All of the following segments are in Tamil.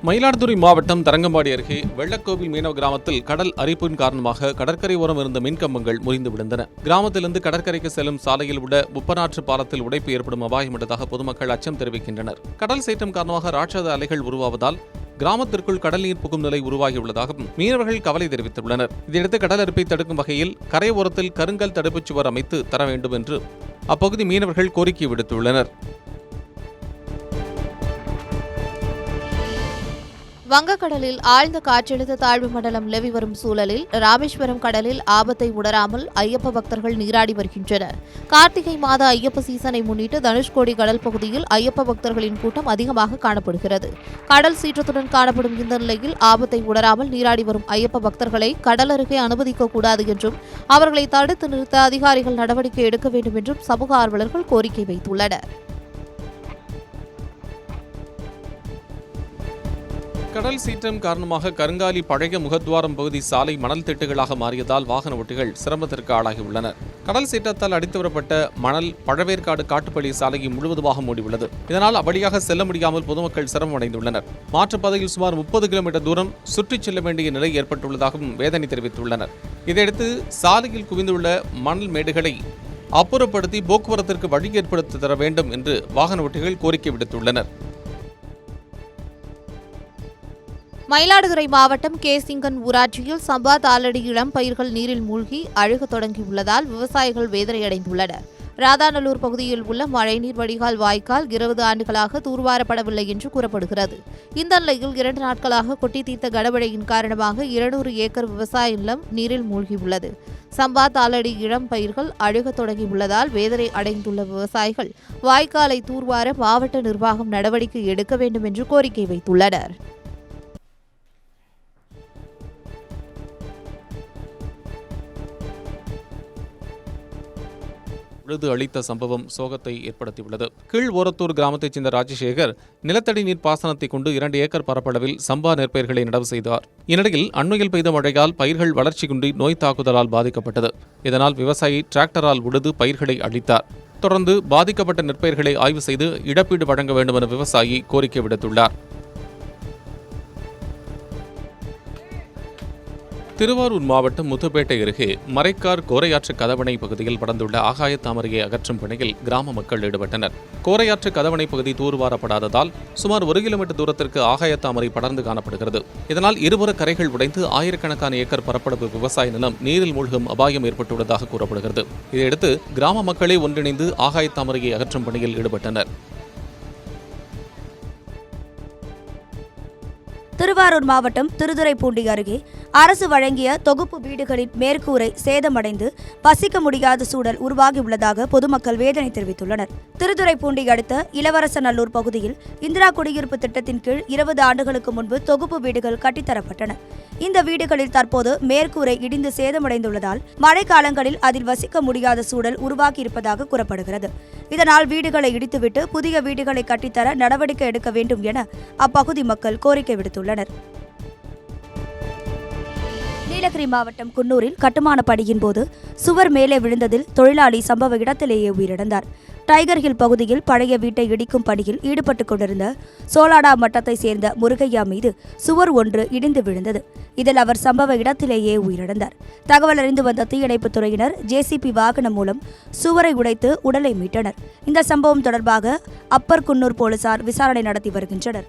மயிலாடுதுறை மாவட்டம் தரங்கம்பாடி அருகே வெள்ளக்கோவில் மீனவ கிராமத்தில் கடல் அரிப்பின் காரணமாக கடற்கரை ஓரம் இருந்த மின்கம்பங்கள் முறிந்து விழுந்தன. கிராமத்திலிருந்து கடற்கரைக்கு செல்லும் சாலையில் உள்ள உப்பனாற்று பாலத்தில் உடைப்பு ஏற்படும் அபாயம் உள்ளதாக பொதுமக்கள் அச்சம் தெரிவிக்கின்றனர். கடல் சீற்றம் காரணமாக ராட்சத அலைகள் உருவாவதால் கிராமத்திற்குள் கடல் நீர் புகும் நிலை உருவாகியுள்ளதாகவும் மீனவர்கள் கவலை தெரிவித்துள்ளனர். இதையடுத்து கடல் அரிப்பை தடுக்கும் வகையில் கரை ஓரத்தில் கருங்கல் தடுப்புச் சுவர் அமைத்து தர வேண்டும் என்று அப்பகுதி மீனவர்கள் கோரிக்கை விடுத்துள்ளனர். வங்கக்கடலில் ஆழ்ந்த காற்றழுத்த தாழ்வு மண்டலம் நிலவி வரும் சூழலில் ராமேஸ்வரம் கடலில் ஆபத்தை உணராமல் ஐயப்ப பக்தர்கள் நீராடி வருகின்றனர். கார்த்திகை மாத ஐயப்ப சீசனை முன்னிட்டு தனுஷ்கோடி கடல் பகுதியில் ஐயப்ப பக்தர்களின் கூட்டம் அதிகமாக காணப்படுகிறது. கடல் சீற்றத்துடன் காணப்படும் இந்த நிலையில் ஆபத்தை உணராமல் நீராடி வரும் ஐயப்ப பக்தர்களை கடல் அருகே அனுமதிக்கக்கூடாது என்றும் அவர்களை தடுத்து நிறுத்த அதிகாரிகள் நடவடிக்கை எடுக்க வேண்டும் என்றும் சமூக ஆர்வலர்கள் கோரிக்கை வைத்துள்ளனர். கடல் சீற்றம் காரணமாக கருங்காலி பழைய முகத்வாரம் பகுதி சாலை மணல் திட்டுகளாக மாறியதால் வாகன ஓட்டிகள் சிரமத்திற்கு ஆளாகியுள்ளனர். கடல் சீற்றத்தால் அடித்து வரப்பட்ட மணல் பழவேற்காடு காட்டுப்பள்ளி சாலையை முழுவதுமாக மூடியுள்ளது. இதனால் அவ்வழியாக செல்ல முடியாமல் பொதுமக்கள் சிரமம் அடைந்துள்ளனர். மாற்றுப்பாதையில் சுமார் 30 கிலோமீட்டர் தூரம் சுற்றிச் செல்ல வேண்டிய நிலை ஏற்பட்டுள்ளதாகவும் வேதனை தெரிவித்துள்ளனர். இதையடுத்து சாலையில் குவிந்துள்ள மணல் மேடுகளை அப்புறப்படுத்தி போக்குவரத்திற்கு வழி ஏற்படுத்தி தர வேண்டும் என்று வாகன ஓட்டிகள் கோரிக்கை விடுத்துள்ளனர். மயிலாடுதுறை மாவட்டம் கேசிங்கன் ஊராட்சியில் சம்பா தாளடி இளம் பயிர்கள் நீரில் மூழ்கி அழுக தொடங்கியுள்ளதால் விவசாயிகள் வேதனையடைந்துள்ளனர். ராதாநல்லூர் பகுதியில் உள்ள மழைநீர் வடிகால் வாய்க்கால் 20 ஆண்டுகளாக தூர்வாரப்படவில்லை என்று கூறப்படுகிறது. இந்த நிலையில் 2 நாட்களாக கொட்டி தீர்த்த கனமழையின் காரணமாக 200 ஏக்கர் விவசாய நிலம் நீரில் மூழ்கியுள்ளது. சம்பா தாளடி இளம் பயிர்கள் அழுக தொடங்கியுள்ளதால் வேதனை அடைந்துள்ள விவசாயிகள் வாய்க்காலை தூர்வார மாவட்ட நிர்வாகம் நடவடிக்கை எடுக்க வேண்டும் என்று கோரிக்கை வைத்துள்ளனர். விழுது அளித்த சம்பவம் சோகத்தை ஏற்படுத்தியுள்ளது. கீழ் ஓரத்தூர் கிராமத்தைச் சேர்ந்த ராஜசேகர் நிலத்தடி நீர் பாசனத்தை கொண்டு 2 ஏக்கர் பரப்பளவில் சம்பா நெற்பயிர்களை நடவு செய்தார். இந்நிலையில் அண்மையில் பெய்த மழையால் பயிர்கள் வளர்ச்சி குன்றி நோய் தாக்குதலால் பாதிக்கப்பட்டது. இதனால் விவசாயி டிராக்டரால் உழுது பயிர்களை அழித்தார். தொடர்ந்து பாதிக்கப்பட்ட நெற்பயிர்களை ஆய்வு செய்து இழப்பீடு வழங்க வேண்டும் என விவசாயி கோரிக்கை விடுத்துள்ளார். திருவாரூர் மாவட்டம் முத்துப்பேட்டை அருகே மரைக்கார் கோரையாற்று கதவணை பகுதியில் படர்ந்துள்ள ஆகாய தாமரையை அகற்றும் பணியில் கிராம மக்கள் ஈடுபட்டனர். கோரையாற்று கதவணை பகுதி தூர்வாரப்படாததால் சுமார் 1 கிலோமீட்டர் தூரத்திற்கு ஆகாய தாமரை படர்ந்து காணப்படுகிறது. இதனால் இருபுற கரைகள் உடைந்து ஆயிரக்கணக்கான ஏக்கர் பரப்பளவு விவசாய நிலம் நீரில் மூழ்கும் அபாயம் ஏற்பட்டுள்ளதாக கூறப்படுகிறது. இதையடுத்து கிராம மக்களே ஒன்றிணைந்து ஆகாய தாமரையை அகற்றும் பணியில் ஈடுபட்டனர். திருவாரூர் மாவட்டம் திருத்துறைப்பூண்டி அருகே அரசு வழங்கிய தொகுப்பு வீடுகளின் மேற்கூரை சேதமடைந்து வசிக்க முடியாத சூழல் உருவாகியுள்ளதாக பொதுமக்கள் வேதனை தெரிவித்துள்ளனர். திருத்துறைப்பூண்டி அடுத்த இளவரசநல்லூர் பகுதியில் இந்திரா குடியிருப்பு திட்டத்தின் கீழ் 20 ஆண்டுகளுக்கு முன்பு தொகுப்பு வீடுகள் கட்டித்தரப்பட்டன. இந்த வீடுகளில் தற்போது மேற்கூரை இடிந்து சேதமடைந்துள்ளதால் மழைக்காலங்களில் அதில் வசிக்க முடியாத சூழல் உருவாகியிருப்பதாக கூறப்படுகிறது. இதனால் வீடுகளை இடித்துவிட்டு புதிய வீடுகளை கட்டித்தர நடவடிக்கை எடுக்க வேண்டும் என அப்பகுதி மக்கள் கோரிக்கை விடுத்துள்ளனர். நீலகிரி மாவட்டம் குன்னூரில் கட்டுமான பணியின் போது சுவர் மேலே விழுந்ததில் தொழிலாளி சம்பவ இடத்திலேயே உயிரிழந்தார். டைகர் ஹில் பகுதியில் பழைய வீட்டை இடிக்கும் பணியில் ஈடுபட்டுக் கொண்டிருந்த சோலாடா மட்டத்தை சேர்ந்த முருகையா மீது சுவர் ஒன்று இடிந்து விழுந்தது. இதில் அவர் சம்பவ இடத்திலேயே உயிரிழந்தார். தகவல் அறிந்து வந்த தீயணைப்புத் துறையினர் ஜேசிபி வாகனம் மூலம் சுவரை உடைத்து உடலை மீட்டனர். இந்த சம்பவம் தொடர்பாக அப்பர் குன்னூர் போலீசார் விசாரணை நடத்தி வருகின்றனர்.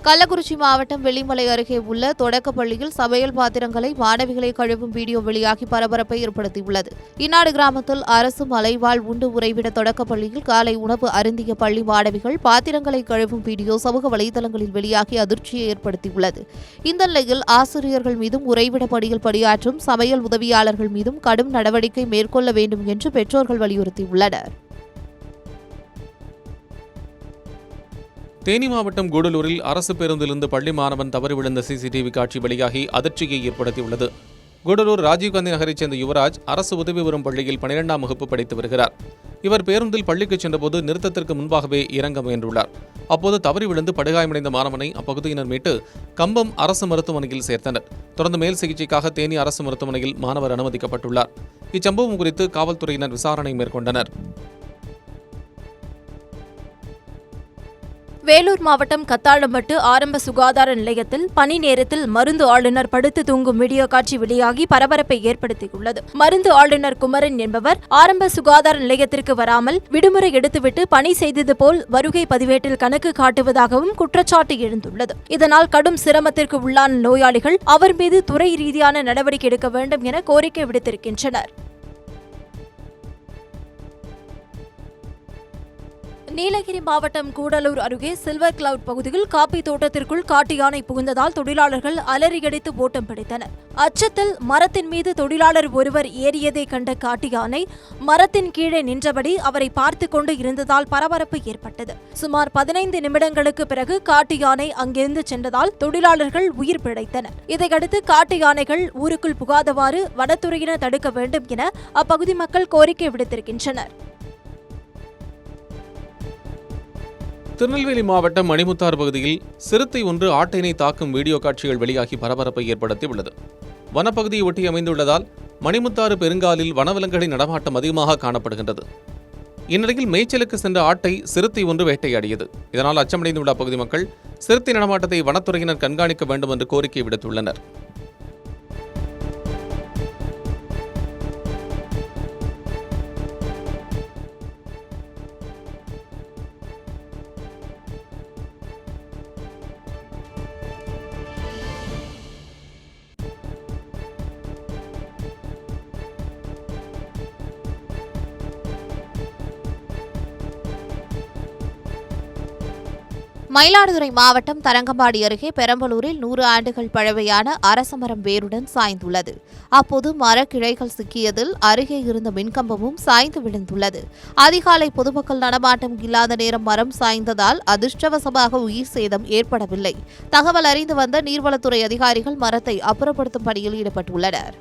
கள்ளக்குறிச்சி மாவட்டம் வெள்ளிமலை அருகே உள்ள தொடக்கப்பள்ளியில் சமையல் பாத்திரங்களை மாணவிகளை கழுவும் வீடியோ வெளியாகி பரபரப்பை ஏற்படுத்தியுள்ளது. இந்நாடு கிராமத்தில் அரசு மலைவாழ் உண்டு உறைவிட தொடக்கப்பள்ளியில் காலை உணவு அருந்திய பள்ளி மாணவிகள் பாத்திரங்களை கழுவும் வீடியோ சமூக வலைதளங்களில் வெளியாகி அதிர்ச்சியை ஏற்படுத்தியுள்ளது. இந்த நிலையில் ஆசிரியர்கள் மீதும் உறைவிட பணியில் பணியாற்றும் சமையல் உதவியாளர்கள் மீதும் கடும் நடவடிக்கை மேற்கொள்ள வேண்டும் என்று பெற்றோர்கள் வலியுறுத்தியுள்ளனர். தேனி மாவட்டம் கூடலூரில் அரசு பேருந்திலிருந்து பள்ளி மாணவன் தவறி விழுந்த சிசிடிவி காட்சி வெளியாகி அதிர்ச்சியை ஏற்படுத்தியுள்ளது. கூடலூர் ராஜீவ்காந்தி நகரைச் சேர்ந்த யுவராஜ் அரசு உதவி பெறும் பள்ளியில் 12ஆம் வகுப்பு படித்து வருகிறார். இவர் பேருந்தில் பள்ளிக்கு சென்றபோது நிறுத்தத்திற்கு முன்பாகவே இறங்க முயன்றுள்ளார். அப்போது தவறி விழுந்து படுகாயமடைந்த மாணவனை அப்பகுதியினர் மீட்டு கம்பம் அரசு மருத்துவமனையில் சேர்த்தனர். தொடர்ந்து மேல் சிகிச்சைக்காக தேனி அரசு மருத்துவமனையில் மாணவர் அனுமதிக்கப்பட்டுள்ளார். இச்சம்பவம் குறித்து காவல்துறையினர் விசாரணை மேற்கொண்டனர். வேலூர் மாவட்டம் கத்தாளம்பட்டு ஆரம்ப சுகாதார நிலையத்தில் பணி நேரத்தில் மருந்து ஆளுநர் படுத்து தூங்கும் வீடியோ காட்சி வெளியாகி பரபரப்பை ஏற்படுத்தியுள்ளது. மருந்து ஆளுநர் குமரன் என்பவர் ஆரம்ப சுகாதார நிலையத்திற்கு வராமல் விடுமுறை எடுத்துவிட்டு பணி செய்தது போல் வருகை பதிவேட்டில் கணக்கு காட்டுவதாகவும் குற்றச்சாட்டு எழுந்துள்ளது. இதனால் கடும் சிரமத்திற்கு உள்ளான நோயாளிகள் அவர் மீது துறை ரீதியான நடவடிக்கை எடுக்க வேண்டும் என கோரிக்கை விடுத்திருக்கின்றனர். நீலகிரி மாவட்டம் கூடலூர் அருகே சில்வர் கிளவுட் பகுதியில் காப்பி தோட்டத்திற்குள் காட்டு யானை புகுந்ததால் தொழிலாளர்கள் அலறியடித்து ஓட்டம் பிடித்தனர். அச்சத்தில் மரத்தின் மீது தொழிலாளர் ஒருவர் ஏறியதை கண்ட காட்டு யானை மரத்தின் கீழே நின்றபடி அவரை பார்த்து கொண்டு இருந்ததால் பரபரப்பு ஏற்பட்டது. சுமார் 15 நிமிடங்களுக்கு பிறகு காட்டு யானை அங்கிருந்து சென்றதால் தொழிலாளர்கள் உயிர் பிழைத்தனர். இதையடுத்து காட்டு யானைகள் ஊருக்குள் புகாதவாறு வனத்துறையினர் தடுக்க வேண்டும் என அப்பகுதி மக்கள் கோரிக்கை விடுத்திருக்கின்றனர். திருநெல்வேலி மாவட்டம் மணிமுத்தாறு பகுதியில் சிறுத்தை ஒன்று ஆட்டினை தாக்கும் வீடியோ காட்சிகள் வெளியாகி பரபரப்பை ஏற்படுத்தியுள்ளது. வனப்பகுதியை ஒட்டி அமைந்துள்ளதால் மணிமுத்தாறு பெருங்காலில் வனவிலங்குகளின் நடமாட்டம் அதிகமாக காணப்படுகின்றது. இந்நிலையில் மேய்ச்சலுக்கு சென்ற ஆட்டை சிறுத்தை ஒன்று வேட்டையாடியது. இதனால் அச்சமடைந்துள்ள அப்பகுதி மக்கள் சிறுத்தை நடமாட்டத்தை வனத்துறையினர் கண்காணிக்க வேண்டும் என்று கோரிக்கை விடுத்துள்ளனர். மயிலாடுதுறை மாவட்டம் தரங்கம்பாடி அருகே பெரம்பலூரில் 100 ஆண்டுகள் பழமையான அரசமரம் வேருடன் சாய்ந்துள்ளது. அப்போது மரக்கிளைகள் சிக்கியதில் அருகே இருந்த மின்கம்பமும் சாய்ந்து விழுந்துள்ளது. அதிகாலை பொதுமக்கள் நடமாட்டம் இல்லாத நேரம் மரம் சாய்ந்ததால் அதிர்ஷ்டவசமாக உயிர் சேதம் ஏற்படவில்லை. தகவல் அறிந்து வந்த நீர்வளத்துறை அதிகாரிகள் மரத்தை அப்புறப்படுத்தும் பணியில் ஈடுபட்டுள்ளனர்.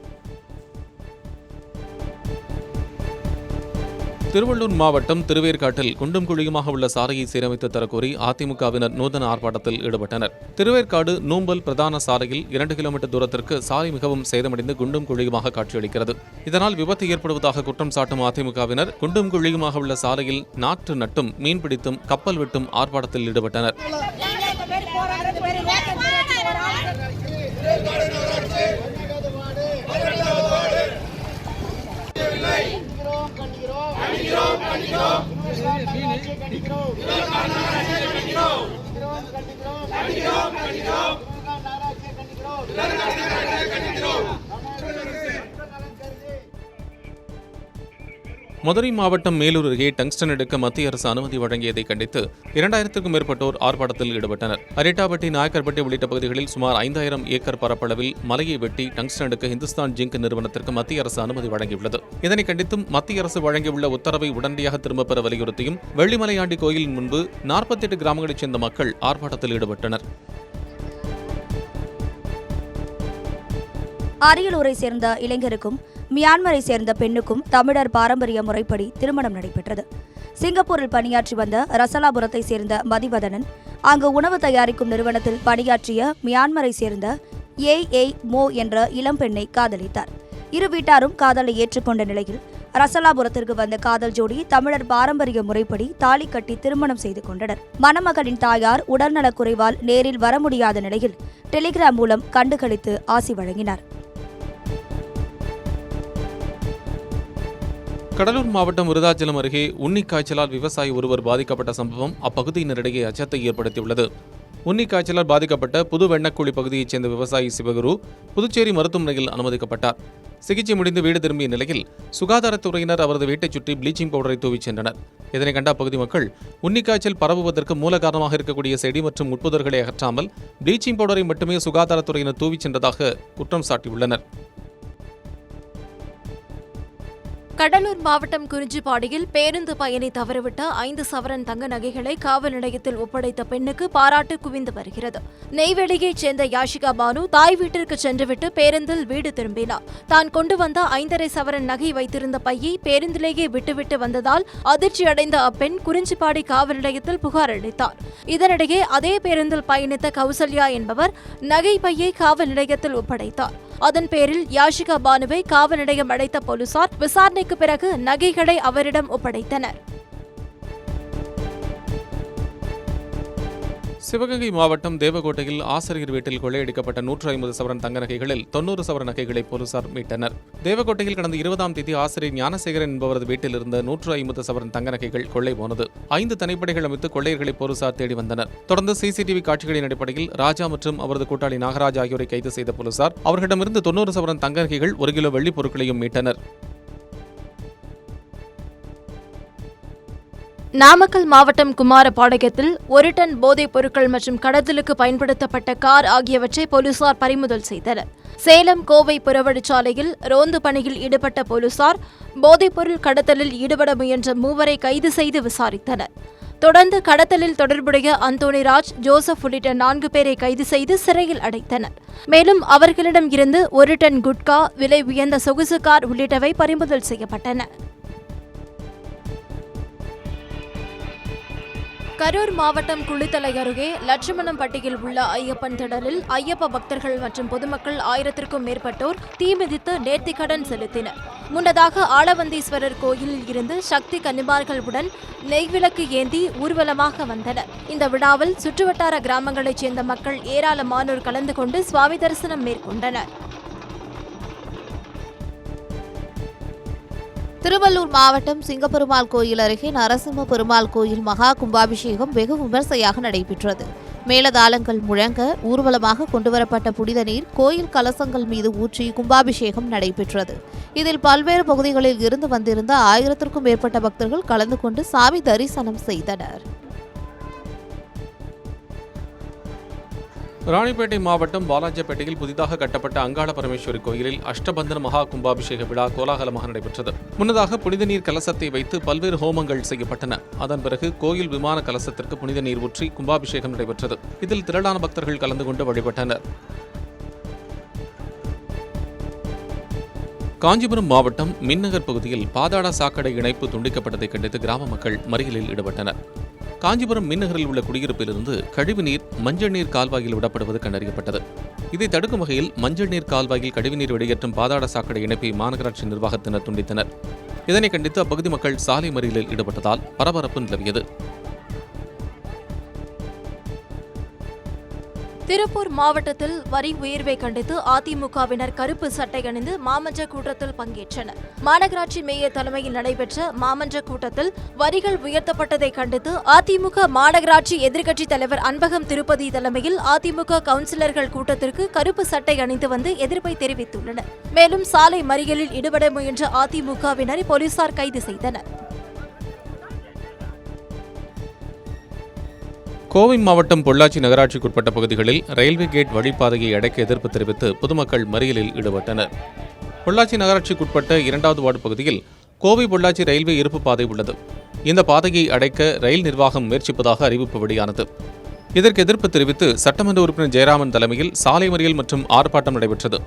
திருவள்ளூர் மாவட்டம் திருவேற்காட்டில் குண்டும் குழியுமாக உள்ள சாலையை சீரமைத்து தரக்கோரி அதிமுகவினர் நூதன ஆர்ப்பாட்டத்தில் ஈடுபட்டனர். திருவேற்காடு நூம்பல் பிரதான சாலையில் 2 கிலோமீட்டர் தூரத்திற்கு சாலை மிகவும் சேதமடைந்து குண்டும் குழியுமாக காட்சியளிக்கிறது. இதனால் விபத்து ஏற்படுவதாக குற்றம் சாட்டும் அதிமுகவினர் குண்டும் குழியுமாக உள்ள சாலையில் நாற்று நட்டும் மீன்பிடித்தும் கப்பல் வெட்டும் ஆர்ப்பாட்டத்தில் ஈடுபட்டனர். மதுரை மாவட்டம் மேலூர் அருகே டங்ஸ்டன் எடுக்க மத்திய அரசு அனுமதி வழங்கியதை கண்டித்து 2000க்கும் மேற்பட்டோர் ஆர்ப்பாட்டத்தில் ஈடுபட்டனர். அரிட்டாபட்டி, நாயக்கர்பட்டி உள்ளிட்ட பகுதிகளில் சுமார் 5000 ஏக்கர் பரப்பளவில் மலையை வெட்டி டங்ஸ்டன் எடுக்க இந்துஸ்தான் ஜிங்க் நிறுவனத்திற்கு மத்திய அரசு அனுமதி வழங்கியுள்ளது. இதனை கண்டித்தும் மத்திய அரசு வழங்கியுள்ள உத்தரவை உடனடியாக திரும்பப் பெற வலியுறுத்தியும் வெள்ளிமலையாண்டி கோயிலின் முன்பு 48 கிராமங்களைச் சேர்ந்த மக்கள் ஆர்ப்பாட்டத்தில் ஈடுபட்டனர். அரியலூரை சேர்ந்த இளைஞருக்கும் மியான்மரை சேர்ந்த பெண்ணுக்கும் தமிழர் பாரம்பரிய முறைப்படி திருமணம் நடைபெற்றது. சிங்கப்பூரில் பணியாற்றி வந்த ரசலாபுரத்தை சேர்ந்த மதிவதனன் அங்கு உணவு தயாரிக்கும் நிறுவனத்தில் பணியாற்றிய மியான்மரை சேர்ந்த மோ என்ற இளம்பெண்ணை காதலித்தார். இரு வீட்டாரும் காதலை ஏற்றுக்கொண்ட நிலையில் ரசலாபுரத்திற்கு வந்த காதல் ஜோடி தமிழர் பாரம்பரிய முறைப்படி தாலி கட்டி திருமணம் செய்து கொண்டனர். மணமகளின் தாயார் உடல்நலக்குறைவால் நேரில் வர முடியாத நிலையில் டெலிகிராம் மூலம் கண்டுகளித்து ஆசி வழங்கினார். கடலூர் மாவட்டம் விருதாச்சலம் அருகே உன்னிக்காய்ச்சலால் விவசாயி ஒருவர் பாதிக்கப்பட்ட சம்பவம் அப்பகுதியினரிடையே அச்சத்தை ஏற்படுத்தியுள்ளது. உன்னிக்காய்ச்சலால் பாதிக்கப்பட்ட புது வெண்ணக்குழி பகுதியைச் சேர்ந்த விவசாயி சிவகுரு புதுச்சேரி மருத்துவமனையில் அனுமதிக்கப்பட்டார். சிகிச்சை முடிந்து வீடு திரும்பிய நிலையில் சுகாதாரத்துறையினர் அவரது வீட்டைச் சுற்றி ப்ளீச்சிங் பவுடரை தூவிச் சென்றனர். இதனை கண்ட அப்பகுதி மக்கள் உன்னிக்காய்ச்சல் பரவுவதற்கு மூல காரணமாக இருக்கக்கூடிய செடி மற்றும் உட்புதர்களை அகற்றாமல் ப்ளீச்சிங் பவுடரை மட்டுமே சுகாதாரத்துறையினர் தூவிச் சென்றதாக குற்றம் சாட்டியுள்ளனர். கடலூர் மாவட்டம் குறிஞ்சிப்பாடியில் பேருந்து பயணி தவறிவிட்ட 5 சவரன் தங்க நகைகளை காவல் நிலையத்தில் ஒப்படைத்த பெண்ணுக்கு பாராட்டு குவிந்து வருகிறது. நெய்வேலியைச் சேர்ந்த யாஷிகா பானு தாய் வீட்டிற்கு சென்றுவிட்டு பேருந்தில் வீடு திரும்பினார். தான் கொண்டு வந்த 5.5 சவரன் நகை வைத்திருந்த பையை பேருந்திலேயே விட்டுவிட்டு வந்ததால் அதிர்ச்சியடைந்த அப்பெண் குறிஞ்சிப்பாடி காவல் நிலையத்தில் புகார் அளித்தார். இதனிடையே அதே பேருந்தில் பயணித்த கௌசல்யா என்பவர் நகை பையை காவல் நிலையத்தில் ஒப்படைத்தார். அதன் பேரில் யாஷிகா பானுவை காவல் நிலையம் அழைத்த போலீசார் விசாரணைக்கு பிறகு நகைகளை அவரிடம் ஒப்படைத்தனர். சிவகங்கை மாவட்டம் தேவகோட்டையில் ஆசிரியர் வீட்டில் கொள்ளையடிக்கப்பட்ட 150 சவரன் தங்க நகைகளில் 90 சவரன் நகைகளை போலீசார் மீட்டனர். தேவகோட்டையில் கடந்த 20ஆம் தேதி ஆசிரியர் ஞானசேகரன் என்பவரது வீட்டில் இருந்த 150 சவரன் தங்க நகைகள் கொள்ளை போனது. 5 தனிப்படைகள் அமைத்து கொள்ளையர்களை போலீசார் தேடி வந்தனர். தொடர்ந்து சிசிடிவி காட்சிகளின் அடிப்படையில் ராஜா மற்றும் அவரது கூட்டாளி நாகராஜ் ஆகியோரை கைது செய்த போலீசார் அவர்களிடமிருந்து 90 சவரன் தங்க நகைகள் 1 கிலோ வெள்ளி பொருட்களையும் மீட்டனர். நாமக்கல் மாவட்டம் குமாரபாளையத்தில் 1 டன் போதைப் பொருட்கள் மற்றும் கடத்தலுக்கு பயன்படுத்தப்பட்ட கார் ஆகியவற்றை போலீசார் பறிமுதல் செய்தனர். சேலம் கோவை புறவழிச்சாலையில் ரோந்து பணியில் ஈடுபட்ட போலீசார் போதைப்பொருள் கடத்தலில் ஈடுபட முயன்ற 3 கைது செய்து விசாரித்தனர். தொடர்ந்து கடத்தலில் தொடர்புடைய அந்தோணிராஜ், ஜோசப் உள்ளிட்ட 4 பேரை கைது செய்து சிறையில் அடைத்தனர். மேலும் அவர்களிடம் இருந்து 1 டன் குட்கா, விலை உயர்ந்த சொகுசு கார் உள்ளிட்டவை பறிமுதல் செய்யப்பட்டன. கரூர் மாவட்டம் குளித்தலை அருகே லட்சுமணம்பட்டியில் உள்ள ஐயப்பன் திடலில் ஐயப்ப பக்தர்கள் மற்றும் பொதுமக்கள் 1000க்கும் மேற்பட்டோர் தீமிதித்து நேர்த்திக்கடன் செலுத்தினர். முன்னதாக ஆளவந்தீஸ்வரர் கோயிலில் இருந்து சக்தி கன்னிமார்களுடன் நெய்விளக்கு ஏந்தி ஊர்வலமாக வந்தனர். இந்த விழாவில் சுற்றுவட்டார கிராமங்களைச் சேர்ந்த மக்கள் ஏராளமானோர் கலந்து கொண்டு சுவாமி தரிசனம் மேற்கொண்டனர். திருவள்ளூர் மாவட்டம் சிங்கப்பெருமாள் கோயில் அருகே நரசிம்ம பெருமாள் கோயில் மகா கும்பாபிஷேகம் வெகு விமர்சையாக நடைபெற்றது. மேளதாளங்கள் முழங்க ஊர்வலமாக கொண்டுவரப்பட்ட புனித நீர் கோயில் கலசங்கள் மீது ஊற்றி கும்பாபிஷேகம் நடைபெற்றது. இதில் பல்வேறு பகுதிகளில் இருந்து வந்திருந்த 1000க்கும் மேற்பட்ட பக்தர்கள் கலந்து கொண்டு சாமி தரிசனம் செய்தனர். ராணிப்பேட்டை மாவட்டம் வாலாஜாப்பேட்டையில் புதிதாக கட்டப்பட்ட அங்காள பரமேஸ்வரி கோயிலில் அஷ்டபந்தன மகா கும்பாபிஷேக விழா கோலாகலமாக நடைபெற்றது. முன்னதாக புனித நீர் கலசத்தை வைத்து பல்வேறு ஹோமங்கள் செய்யப்பட்டன. அதன் பிறகு கோயில் விமான கலசத்திற்கு புனித நீர் ஊற்றி கும்பாபிஷேகம் நடைபெற்றது. இதில் திரளான பக்தர்கள் கலந்து கொண்டு வழிபட்டனர். காஞ்சிபுரம் மாவட்டம் மின்னகர் பகுதியில் பாதாள சாக்கடை இணைப்பு துண்டிக்கப்பட்டதை கண்டித்து கிராம மக்கள் மறியலில் ஈடுபட்டனர். காஞ்சிபுரம் மின்னகரில் உள்ள குடியிருப்பிலிருந்து கழிவுநீர் மஞ்சள் நீர் கால்வாயில் விடப்படுவது கண்டறியப்பட்டது. இதை தடுக்கும் வகையில் மஞ்சள் நீர் கால்வாயில் கழிவுநீர் வெளியேற்றும் பாதாள சாக்கடை இணைப்பை மாநகராட்சி நிர்வாகத்தினர் துண்டித்தனர். இதனை கண்டித்து அப்பகுதி மக்கள் சாலை மறியலில் ஈடுபட்டதால் பரபரப்பு நிலவியது. திருப்பூர் மாவட்டத்தில் வரி உயர்வை கண்டித்து அதிமுகவினர் கருப்பு சட்டை அணிந்து மாமன்ற கூட்டத்தில் பங்கேற்றனர். மாநகராட்சி மேயர் தலைமையில் நடைபெற்ற மாமன்ற கூட்டத்தில் வரிகள் உயர்த்தப்பட்டதை கண்டித்து அதிமுக மாநகராட்சி எதிர்க்கட்சித் தலைவர் அன்பகம் திருப்பதி தலைமையில் அதிமுக கவுன்சிலர்கள் கூட்டத்திற்கு கருப்பு சட்டை அணிந்து வந்து எதிர்ப்பை தெரிவித்துள்ளனர். மேலும் சாலை மறியலில் ஈடுபட முயன்ற அதிமுகவினரை போலீசார் கைது செய்தனர். கோவை மாவட்டம் பொள்ளாச்சி நகராட்சிக்குட்பட்ட பகுதிகளில் ரயில்வே கேட் வழிப்பாதையை அடைக்க எதிர்ப்பு தெரிவித்து பொதுமக்கள் மறியலில் ஈடுபட்டனர். பொள்ளாச்சி நகராட்சிக்குட்பட்ட 2வது வார்டு பகுதியில் கோவை பொள்ளாச்சி ரயில்வே இருப்பு பாதை உள்ளது. இந்த பாதையை அடைக்க ரயில் நிர்வாகம் முயற்சிப்பதாக அறிவிப்பு வெளியானது. இதற்கு எதிர்ப்பு தெரிவித்து சட்டமன்ற உறுப்பினர் ஜெயராமன் தலைமையில் சாலை மறியல் மற்றும் ஆர்ப்பாட்டம் நடைபெற்றது.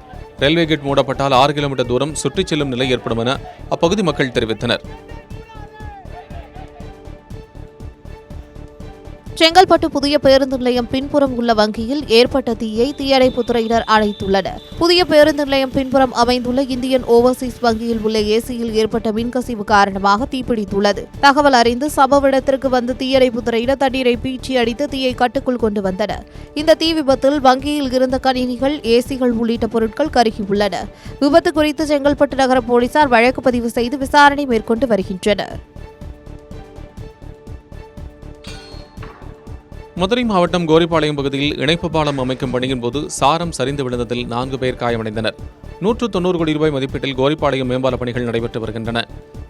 ரயில்வே கேட் மூடப்பட்டால் 6 கிலோமீட்டர் தூரம் சுற்றிச் செல்லும் நிலை ஏற்படும் என அப்பகுதி மக்கள் தெரிவித்தனர். செங்கல்பட்டு புதிய பேருந்து நிலையம் பின்புறம் உள்ள வங்கியில் ஏற்பட்ட தீயை தீயணைப்புத் துறையினர் அணைத்துள்ளனர். புதிய பேருந்து நிலையம் பின்புறம் அமைந்துள்ள இந்தியன் ஓவர்சீஸ் வங்கியில் உள்ள ஏசியில் ஏற்பட்ட மின்கசிவு காரணமாக தீப்பிடித்துள்ளது. தகவல் அறிந்து சம்பவ இடத்திற்கு வந்து தீயணைப்புத் துறையினர் தண்ணீரை பீச்சி அடித்து தீயை கட்டுக்குள் கொண்டு வந்தனர். இந்த தீ விபத்தில் வங்கியில் இருந்த கணினிகள், ஏசிகள் உள்ளிட்ட பொருட்கள் கருகியுள்ளன. விபத்து குறித்து செங்கல்பட்டு நகர போலீசார் வழக்கு பதிவு செய்து விசாரணை மேற்கொண்டு வருகின்றனர். மதுரை மாவட்டம் கோரிப்பாளையம் பகுதியில் இணைப்பு பாலம் அமைக்கும் பணியின் போது சாரம் சரிந்து விழுந்ததில் 4 பேர் காயமடைந்தனர். 190 கோடி ரூபாய் மதிப்பீட்டில் கோரிப்பாளையம் மேம்பால பணிகள் நடைபெற்று வருகின்றன.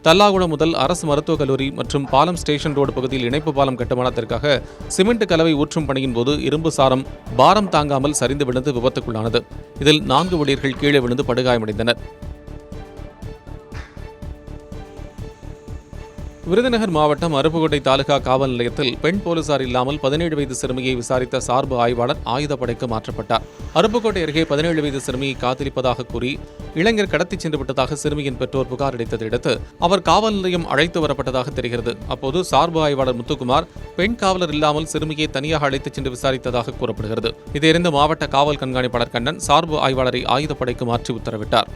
தல்லாகுளம் முதல் அரசு மருத்துவக் கல்லூரி மற்றும் பாலம் ஸ்டேஷன் ரோடு பகுதியில் இணைப்பு பாலம் கட்டுமானத்திற்காக சிமெண்ட் கலவை ஊற்றும் பணியின் போது இரும்பு சாரம் பாரம் தாங்காமல் சரிந்து விழுந்து விபத்துக்குள்ளானது. இதில் 4 ஊழியர்கள் கீழே விழுந்து படுகாயமடைந்தனர். விருதுநகர் மாவட்டம் அருப்புக்கோட்டை தாலுகா காவல் நிலையத்தில் பெண் போலீசார் இல்லாமல் 17 வயது சிறுமியை விசாரித்த சார்பு ஆய்வாளர் ஆயுதப்படைக்கு மாற்றப்பட்டார். அருப்புக்கோட்டை அருகே 17 வயது சிறுமியை காத்திருப்பதாக கூறி இளைஞர் கடத்திச் சென்று விட்டதாக சிறுமியின் பெற்றோர் புகார் அளித்ததை அடுத்து அவர் காவல் நிலையம் அழைத்து வரப்பட்டதாக தெரிகிறது. அப்போது சார்பு ஆய்வாளர் முத்துக்குமார் பெண் காவலர் இல்லாமல் சிறுமியை தனியாக அழைத்துச் சென்று விசாரித்ததாக கூறப்படுகிறது. இதையறிந்த மாவட்ட காவல் கண்காணிப்பாளர் கண்ணன் சார்பு ஆய்வாளரை ஆயுதப்படைக்கு மாற்றி உத்தரவிட்டார்.